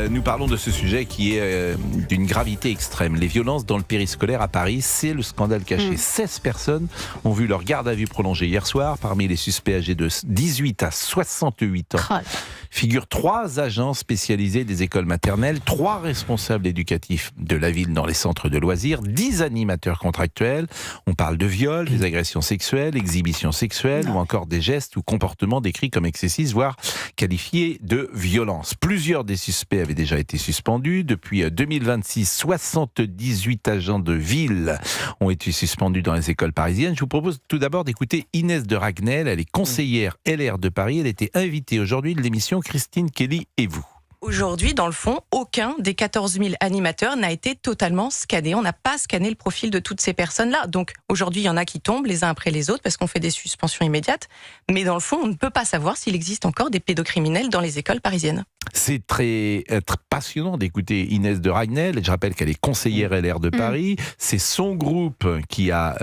Nous parlons de ce sujet qui est d'une gravité extrême. Les violences dans le périscolaire à Paris, c'est le scandale caché. 16 personnes ont vu leur garde à vue prolongée hier soir. Parmi les suspects âgés de 18 à 68 ans figurent 3 agents spécialisés des écoles maternelles, 3 responsables éducatifs de la ville dans les centres de loisirs, 10 animateurs contractuels. On parle de viols, des agressions sexuelles, exhibitions sexuelles ou encore des gestes ou comportements décrits comme excessifs, voire qualifiés de violence. Plusieurs des suspects avaient déjà été suspendus. Depuis 2026, 78 agents de ville ont été suspendus dans les écoles parisiennes. Je vous propose tout d'abord d'écouter Inès de Ragnel. Elle est conseillère LR de Paris. Elle était invitée aujourd'hui de l'émission Christine Kelly et vous. Aujourd'hui, dans le fond, aucun des 14 000 animateurs n'a été totalement scanné. On n'a pas scanné le profil de toutes ces personnes-là. Donc aujourd'hui, il y en a qui tombent les uns après les autres parce qu'on fait des suspensions immédiates. Mais dans le fond, on ne peut pas savoir s'il existe encore des pédocriminels dans les écoles parisiennes. C'est très passionnant d'écouter Inès de Ragnel. Je rappelle qu'elle est conseillère LR de Paris. C'est son groupe qui a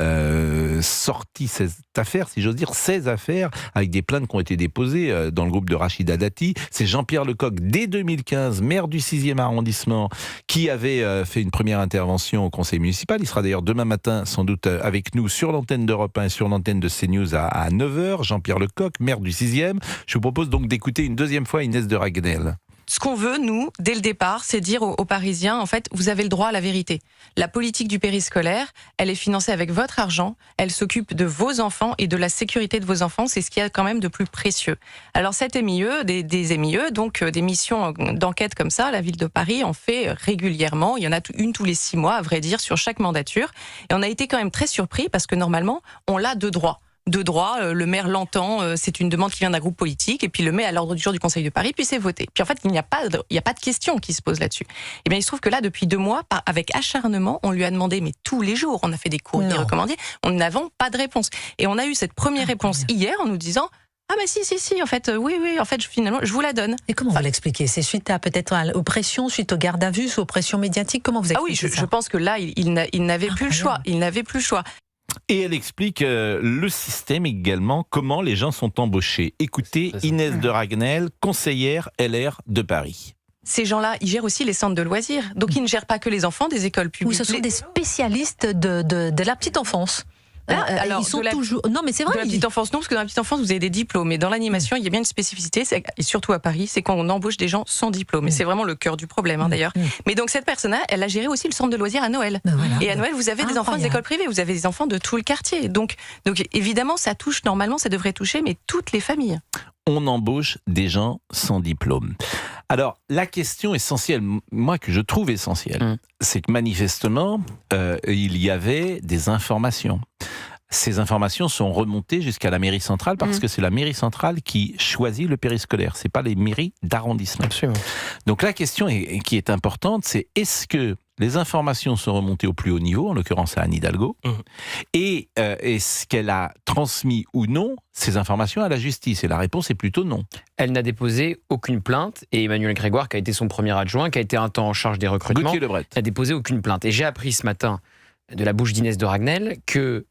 sorti cette affaire, si j'ose dire, 16 affaires avec des plaintes qui ont été déposées dans le groupe de Rachida Dati. C'est Jean-Pierre Lecoq, dès 2015, maire du 6e arrondissement, qui avait fait une première intervention au conseil municipal. Il sera d'ailleurs demain matin, sans doute, avec nous sur l'antenne d'Europe 1 et sur l'antenne de CNews à 9h. Jean-Pierre Lecoq, maire du 6e. Je vous propose donc d'écouter une deuxième fois Inès de Ragnel. Ce qu'on veut, nous, dès le départ, c'est dire aux Parisiens, en fait, vous avez le droit à la vérité. La politique du périscolaire, elle est financée avec votre argent, elle s'occupe de vos enfants et de la sécurité de vos enfants, c'est ce qu'il y a quand même de plus précieux. Alors cet MIE, des MIE, donc des missions d'enquête comme ça, la ville de Paris en fait régulièrement, il y en a une tous les 6 mois, à vrai dire, sur chaque mandature. Et on a été quand même très surpris parce que normalement, on l'a de droit. Le maire l'entend, c'est une demande qui vient d'un groupe politique, et puis le met à l'ordre du jour du Conseil de Paris, puis c'est voté. Puis en fait, il n'y a pas de question qui se pose là-dessus. Et bien, il se trouve que là, depuis 2 mois, avec acharnement, on lui a demandé, mais tous les jours, on a fait des courriers recommandés, on n'avons pas de réponse. Et on a eu cette première réponse hier en nous disant, ah bah si, en fait, oui, en fait, finalement, je vous la donne. Et comment vous l'expliquez ? C'est suite à peut-être aux pressions, suite aux gardes à vue, aux pressions médiatiques, comment vous expliquez ça ? Je pense que là, il n'avait plus le choix. Il n'avait plus le choix. Et elle explique le système également, comment les gens sont embauchés. Écoutez Inès de Ragnel, conseillère LR de Paris. Ces gens-là, ils gèrent aussi les centres de loisirs. Donc ils ne gèrent pas que les enfants des écoles publiques. Oui, ce sont des spécialistes de la petite enfance. Alors, ils sont toujours. Non, mais c'est vrai. De la petite enfance, non, parce que dans la petite enfance, vous avez des diplômes. Mais dans l'animation, il y a bien une spécificité, et surtout à Paris, c'est qu'on embauche des gens sans diplôme. Et c'est vraiment le cœur du problème, d'ailleurs. Mais donc, cette personne-là, elle a géré aussi le centre de loisirs à Noël. Et à Noël, vous avez des enfants des écoles privées, vous avez des enfants de tout le quartier. Donc évidemment, ça touche, normalement, ça devrait toucher, mais toutes les familles. On embauche des gens sans diplôme. Alors, la question essentielle, moi que je trouve essentielle, c'est que manifestement, il y avait des informations. Ces informations sont remontées jusqu'à la mairie centrale parce que c'est la mairie centrale qui choisit le périscolaire. C'est pas les mairies d'arrondissement. Absolument. Donc la question qui est importante, c'est est-ce que les informations sont remontées au plus haut niveau, en l'occurrence à Anne Hidalgo, et est-ce qu'elle a transmis ou non ces informations à la justice ? Et la réponse est plutôt non. Elle n'a déposé aucune plainte, et Emmanuel Grégoire, qui a été son premier adjoint, qui a été un temps en charge des recrutements, n'a déposé aucune plainte. Et j'ai appris ce matin, de la bouche d'Inès de Ragnel, que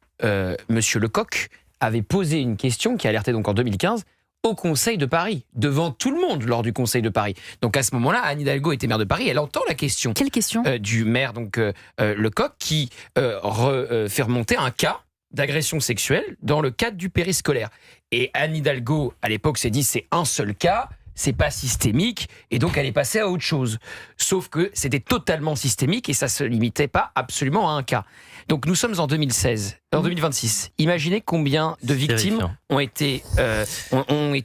Monsieur Lecoq avait posé une question qui alertait donc en 2015 au Conseil de Paris, devant tout le monde lors du Conseil de Paris. Donc à ce moment-là, Anne Hidalgo était maire de Paris, elle entend la question. Quelle question ? Du maire donc Lecoq qui fait remonter un cas d'agression sexuelle dans le cadre du périscolaire. Et Anne Hidalgo, à l'époque, s'est dit c'est un seul cas, c'est pas systémique, et donc elle est passée à autre chose. Sauf que c'était totalement systémique et ça se limitait pas absolument à un cas. Donc nous sommes en 2026. Imaginez combien de victimes ont été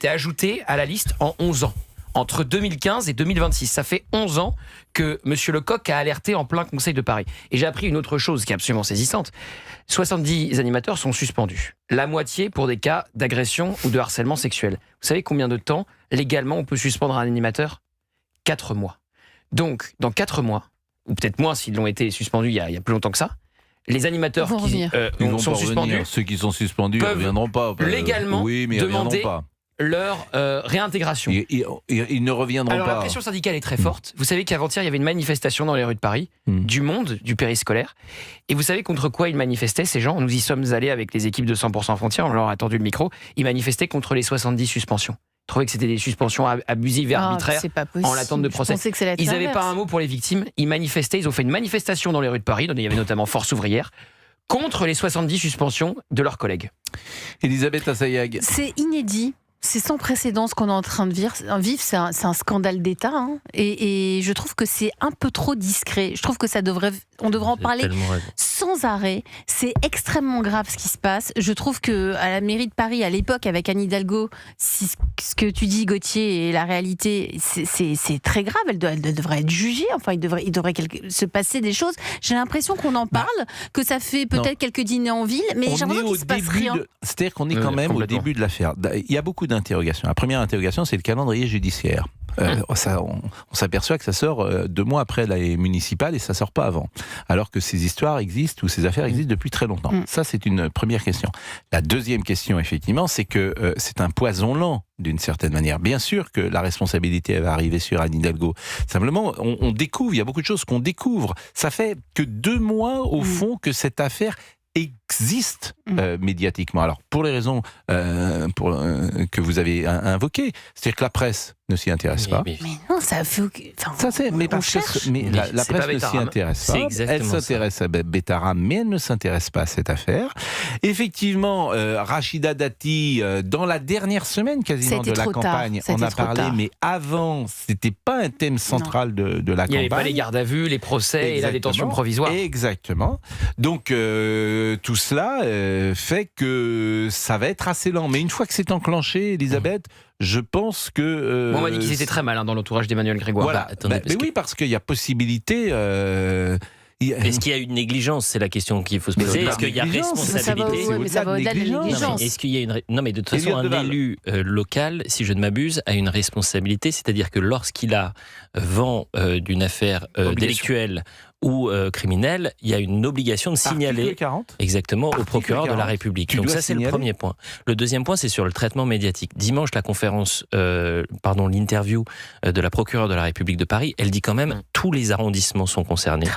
ajoutées à la liste en 11 ans. Entre 2015 et 2026. Ça fait 11 ans que M. Lecoq a alerté en plein Conseil de Paris. Et j'ai appris une autre chose qui est absolument saisissante. 70 animateurs sont suspendus. La moitié pour des cas d'agression ou de harcèlement sexuel. Vous savez combien de temps, légalement, on peut suspendre un animateur ? 4 mois. Donc, dans 4 mois, ou peut-être moins s'ils l'ont été suspendus il y a plus longtemps que ça, les animateurs qui sont suspendus... Ceux qui sont suspendus ne reviendront pas. Légalement demander leur réintégration. Ils ne reviendront pas. Alors la pression syndicale est très forte. Vous savez qu'avant-hier, il y avait une manifestation dans les rues de Paris, du monde, du périscolaire. Et vous savez contre quoi ils manifestaient, ces gens ? Nous y sommes allés avec les équipes de 100% Frontières, on leur a tendu le micro. Ils manifestaient contre les 70 suspensions. trouvaient que c'était des suspensions abusives et arbitraires c'est pas possible. en l'attente de procès. Je pensais que ça allait être Ils n'avaient l'inverse. pas un mot pour les victimes, ils manifestaient, ils ont fait une manifestation dans les rues de Paris, il y avait notamment Force ouvrière, contre les 70 suspensions de leurs collègues. Elisabeth Assayag. C'est inédit. C'est sans précédent ce qu'on est en train de vivre. C'est un scandale d'État. Hein. Et je trouve que c'est un peu trop discret. Je trouve que on devrait en parler sans arrêt. C'est extrêmement grave ce qui se passe. Je trouve que à la mairie de Paris, à l'époque, avec Anne Hidalgo, si ce que tu dis, Gauthier, est la réalité, c'est très grave. Elle devrait être jugée. Enfin, il devrait se passer des choses. J'ai l'impression qu'on en parle, que ça fait peut-être quelques dîners en ville, mais j'ai l'impression qu'il se passe rien. C'est-à-dire qu'on est quand même au début de l'affaire. Il y a beaucoup d'interrogations. La première interrogation, c'est le calendrier judiciaire. On s'aperçoit que ça sort 2 mois après les municipales et ça sort pas avant. Alors que ces histoires existent ou ces affaires existent depuis très longtemps. Ça, c'est une première question. La deuxième question, effectivement, c'est que c'est un poison lent d'une certaine manière. Bien sûr que la responsabilité va arriver sur Anne Hidalgo. Simplement, on découvre, il y a beaucoup de choses qu'on découvre. Ça fait que 2 mois, au fond, que cette affaire existe médiatiquement. Alors, pour les raisons que vous avez invoquées, c'est-à-dire que la presse ne s'y intéresse pas. Mais non, ça fait... Mais la presse ne s'y intéresse pas. Elle s'intéresse à Betaram, mais elle ne s'intéresse pas à cette affaire. Effectivement, Rachida Dati, dans la dernière semaine quasiment de la campagne, on a parlé, mais avant, c'était pas un thème central de la campagne. Il n'y avait pas les gardes à vue, les procès et la détention provisoire. Exactement. Donc, tout cela fait que ça va être assez lent. Mais une fois que c'est enclenché, Elisabeth, je pense que... on m'a dit qu'ils étaient très mal dans l'entourage d'Emmanuel Grégoire. Voilà. Oui, parce qu'il y a possibilité... Est-ce qu'il y a une négligence? C'est la question qu'il faut se poser. Est-ce qu'il y a responsabilité? Ça va au-delà de la négligence. Est-ce qu'il y a non, mais de toute façon, un élu local, si je ne m'abuse, a une responsabilité. C'est-à-dire que lorsqu'il a vent d'une affaire délictuelle ou criminelle, il y a une obligation de signaler exactement au procureur de la République. Donc ça, c'est le premier point. Le deuxième point, c'est sur le traitement médiatique. Dimanche, l'interview de la procureure de la République de Paris, elle dit quand même tous les arrondissements sont concernés.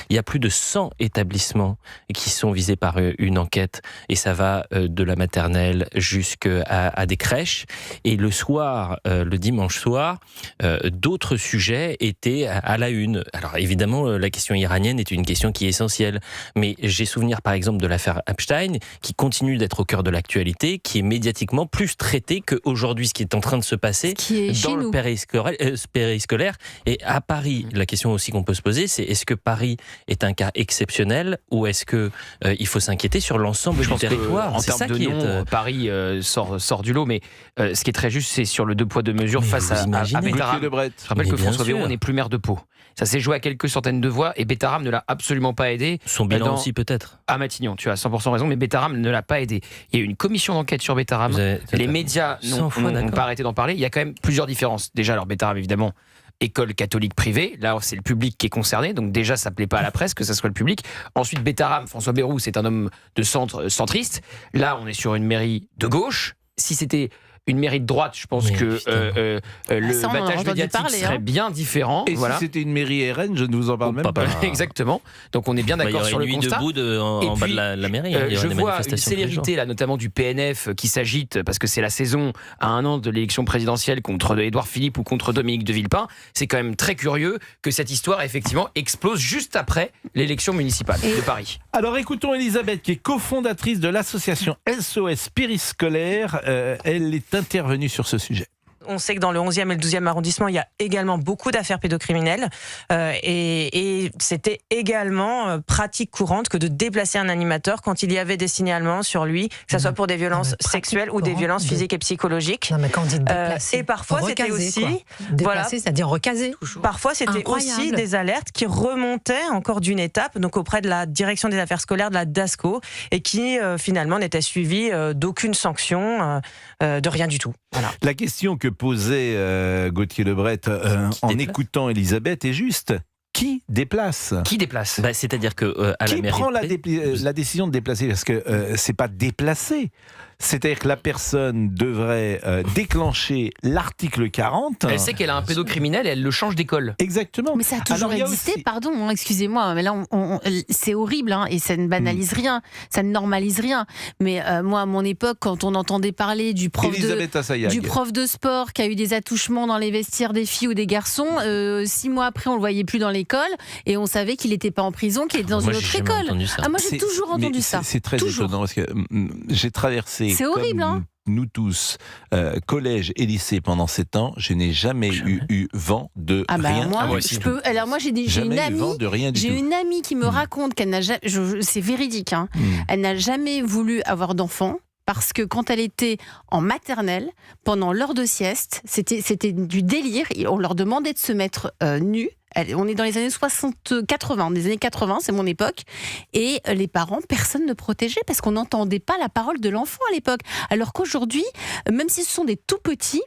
Il y a plus de 100 établissements qui sont visés par une enquête et ça va de la maternelle jusqu'à des crèches. Et le soir, le dimanche soir, d'autres sujets étaient à la une. Alors évidemment, la question iranienne est une question qui est essentielle. Mais j'ai souvenir par exemple de l'affaire Epstein, qui continue d'être au cœur de l'actualité, qui est médiatiquement plus traitée qu'aujourd'hui ce qui est en train de se passer dans le périscolaire. Et à Paris, la question aussi qu'on peut se poser, c'est est-ce que Paris est un cas exceptionnel ou est-ce que il faut s'inquiéter sur l'ensemble du territoire? En termes de nom, Paris sort du lot, mais ce qui est très juste, c'est sur le 2 poids 2 mesures face à Betaram. Je rappelle que François Bayrou n'est plus maire de Pau. Ça s'est joué à quelques centaines de voix et Betaram ne l'a absolument pas aidé. Son bilan aussi peut-être. À Matignon, tu as 100% raison, mais Betaram ne l'a pas aidé. Il y a eu une commission d'enquête sur Betaram. Les médias n'ont pas arrêté d'en parler. Il y a quand même plusieurs différences. Déjà, alors Betaram, évidemment, école catholique privée. Là, c'est le public qui est concerné. Donc déjà, ça ne plaît pas à la presse que ça soit le public. Ensuite, Betaram, François Bayrou, c'est un homme de centre centriste. Là, on est sur une mairie de gauche. Si c'était une mairie de droite, je pense que le battage médiatique serait bien différent. Et si c'était une mairie RN, je ne vous en parle même pas. Exactement. Donc on est bien d'accord sur le constat. Il y aurait une nuit debout en bas de la mairie. Je vois une célérité là, notamment du PNF qui s'agite parce que c'est la saison à 1 an de l'élection présidentielle contre Édouard Philippe ou contre Dominique de Villepin. C'est quand même très curieux que cette histoire effectivement explose juste après l'élection municipale de Paris. Alors écoutons Elisabeth qui est cofondatrice de l'association SOS Périscolaire. Elle est intervenue sur ce sujet. On sait que dans le 11e et le 12e arrondissement, il y a également beaucoup d'affaires pédocriminelles. Et c'était également pratique courante que de déplacer un animateur quand il y avait des signalements sur lui, que ce soit pour des violences sexuelles ou des violences physiques et psychologiques. Non, mais quand on dit déplacer, et parfois, c'était aussi... Déplacer, c'est-à-dire recaser. Parfois, c'était aussi des alertes qui remontaient encore d'une étape, donc auprès de la direction des affaires scolaires, de la DASCO, et qui finalement n'étaient suivies d'aucune sanction, de rien du tout. Voilà. La question que posait Gauthier Lebret en écoutant Elisabeth est juste. Qui déplace ? C'est-à-dire que à qui la mairie prend la décision de déplacer ? Parce que c'est pas déplacer, C'est-à-dire que la personne devrait déclencher l'article 40. Elle sait qu'elle a un pédocriminel et elle le change d'école. Exactement. Mais ça a toujours existé, pardon, hein, excusez-moi, mais là, c'est horrible, hein, et ça ne banalise rien, ça ne normalise rien. Mais moi, à mon époque, quand on entendait parler du prof de sport qui a eu des attouchements dans les vestiaires des filles ou des garçons, 6 mois après, on le voyait plus dans l'école, et on savait qu'il n'était pas en prison, qu'il était dans une autre école. Moi, j'ai toujours entendu ça. C'est très étonnant, parce que j'ai traversé... C'est horrible, hein. Nous collège et lycée pendant 7 ans, je n'ai jamais eu vent de rien. Moi, j'ai une amie qui me raconte qu'elle n'a jamais, c'est véridique, hein, elle n'a jamais voulu avoir d'enfant. Parce que quand elle était en maternelle, pendant l'heure de sieste, c'était du délire. On leur demandait de se mettre nus. On est dans les années 80, des années 80, c'est mon époque. Et les parents, personne ne protégeait parce qu'on n'entendait pas la parole de l'enfant à l'époque. Alors qu'aujourd'hui, même si ce sont des tout petits,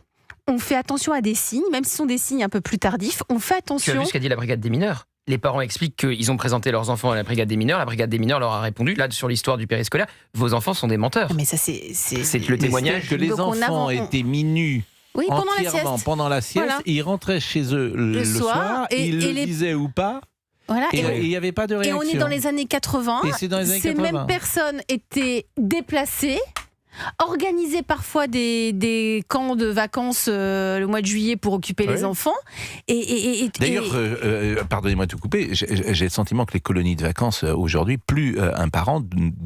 on fait attention à des signes, même si ce sont des signes un peu plus tardifs, on fait attention. Tu as vu ce qu'a dit la brigade des mineurs ? Les parents expliquent qu'ils ont présenté leurs enfants à la brigade des mineurs. La brigade des mineurs leur a répondu, là, sur l'histoire du périscolaire, vos enfants sont des menteurs. Mais ça, c'est le témoignage. Que les enfants étaient minus. Oui, pendant la sieste, voilà. Ils rentraient chez eux le soir, ils le disaient ou pas. Voilà. Et il n'y avait pas de réaction. Et on est dans les années 80. Ces mêmes personnes étaient déplacées, organiser parfois des camps de vacances le mois de juillet pour occuper les enfants. D'ailleurs, pardonnez-moi de tout couper, j'ai le sentiment que les colonies de vacances aujourd'hui, plus un parent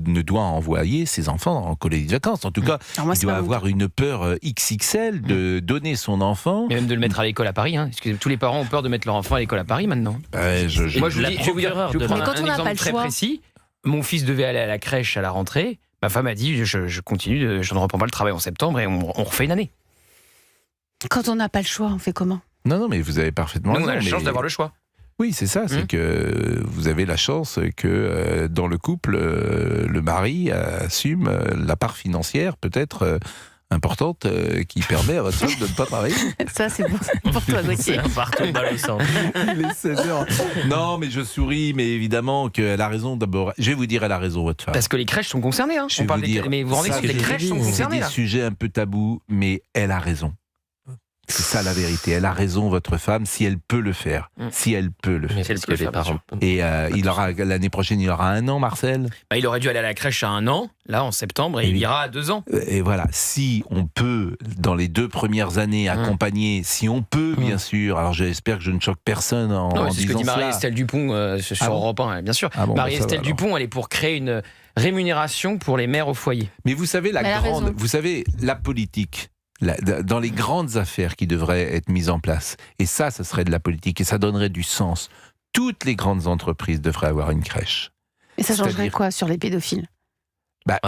ne doit envoyer ses enfants en colonie de vacances. En tout cas, il doit avoir une peur XXL de donner son enfant. Mais même de le mettre à l'école à Paris. Hein. Excusez, tous les parents ont peur de mettre leur enfant à l'école à Paris maintenant. Moi, je vais prendre un exemple très précis. Mon fils devait aller à la crèche à la rentrée. Ma femme a dit, je continue, je ne reprends pas le travail en septembre et on refait une année. Quand on n'a pas le choix, on fait comment ? Non, mais vous avez parfaitement raison. On a la chance d'avoir le choix. Oui, c'est ça, c'est que vous avez la chance que dans le couple, le mari assume la part financière peut-être importante qui permet à votre femme de ne pas travailler. Ça, c'est pour toi, Gauthier. C'est un partout dans les sens. Il est 16 heures. Non, mais je souris, mais évidemment qu'elle a raison d'abord. Je vais vous dire, elle a raison, votre femme. Parce que les crèches sont concernées. Hein. Mais vous vous rendez compte que les crèches sont concernées. C'est des sujets un peu tabous, mais elle a raison. C'est ça la vérité. Elle a raison, votre femme, si elle peut le faire. Si elle peut le faire. C'est ce que les parents. Et l'année prochaine, il aura 1 an, Marcel. Il aurait dû aller à la crèche à 1 an, là, en septembre, et il ira à 2 ans. Et voilà, si on peut, dans les 2 premières années, accompagner, si on peut, bien sûr, alors j'espère que je ne choque personne en disant ça. C'est ce que dit Marie-Estelle Dupont sur Europe 1, bien sûr. Marie-Estelle Dupont, elle est pour créer une rémunération pour les mères au foyer. Mais vous savez, la politique, dans les grandes affaires qui devraient être mises en place, et ça serait de la politique, et ça donnerait du sens. Toutes les grandes entreprises devraient avoir une crèche. Et ça changerait quoi sur les pédophiles ?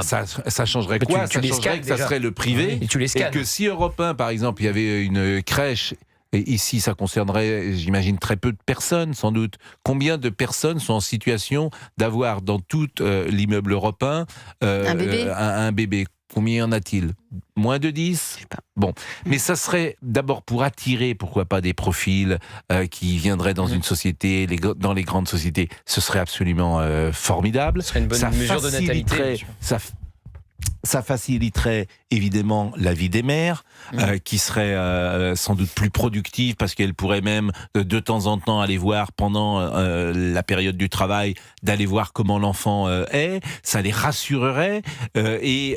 Ça changerait quoi ? Ça changerait que ça serait le privé, et que si Europe 1, par exemple, il y avait une crèche, et ici ça concernerait, j'imagine, très peu de personnes, sans doute. Combien de personnes sont en situation d'avoir dans tout l'immeuble Europe 1 un bébé ? Combien y en a-t-il ? Moins de 10 ? Je sais pas. Bon, mais ça serait d'abord pour attirer, pourquoi pas, des profils qui viendraient dans une société, dans les grandes sociétés. Ce serait absolument formidable. Ce serait une bonne mesure de natalité. Ça faciliterait évidemment la vie des mères, qui serait sans doute plus productive parce qu'elles pourraient même de temps en temps aller voir pendant la période du travail, d'aller voir comment l'enfant est. Ça les rassurerait et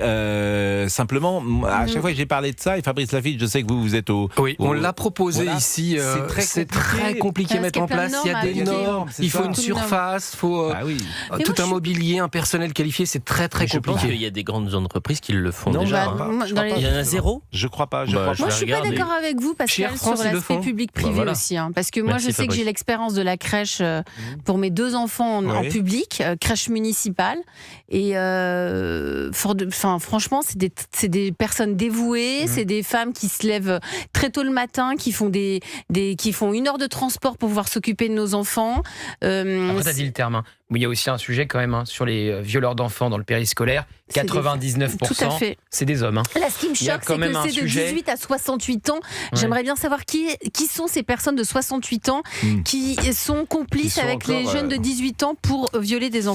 simplement, à chaque fois que j'ai parlé de ça, et Fabrice Lafitte, je sais que vous êtes on l'a proposé ici. C'est très compliqué à mettre en place. Il y a des normes, il faut une surface, il faut tout un mobilier, un personnel qualifié. C'est très très compliqué. Je pense qu'il y a des grandes entreprises qui le font déjà. Il y en a 0 ? Je crois pas. Moi, je suis pas d'accord avec vous, Pascal, sur l'aspect public-privé aussi. Parce que moi, je sais que j'ai l'expérience de la crèche pour mes 2 enfants en public, crèche municipale. Et franchement, c'est des personnes dévouées, c'est des femmes qui se lèvent très tôt le matin, qui font qui font 1 heure de transport pour pouvoir s'occuper de nos enfants. Après, t'as dit le terme. Il y a aussi un sujet quand même sur les violeurs d'enfants dans le périscolaire. 99%, c'est des hommes. Là, ce qui me choque, c'est que c'est de 18 à 68 ans. J'aimerais bien savoir qui sont ces personnes de 68 ans qui sont complices avec les jeunes de 18 ans pour violer des enfants.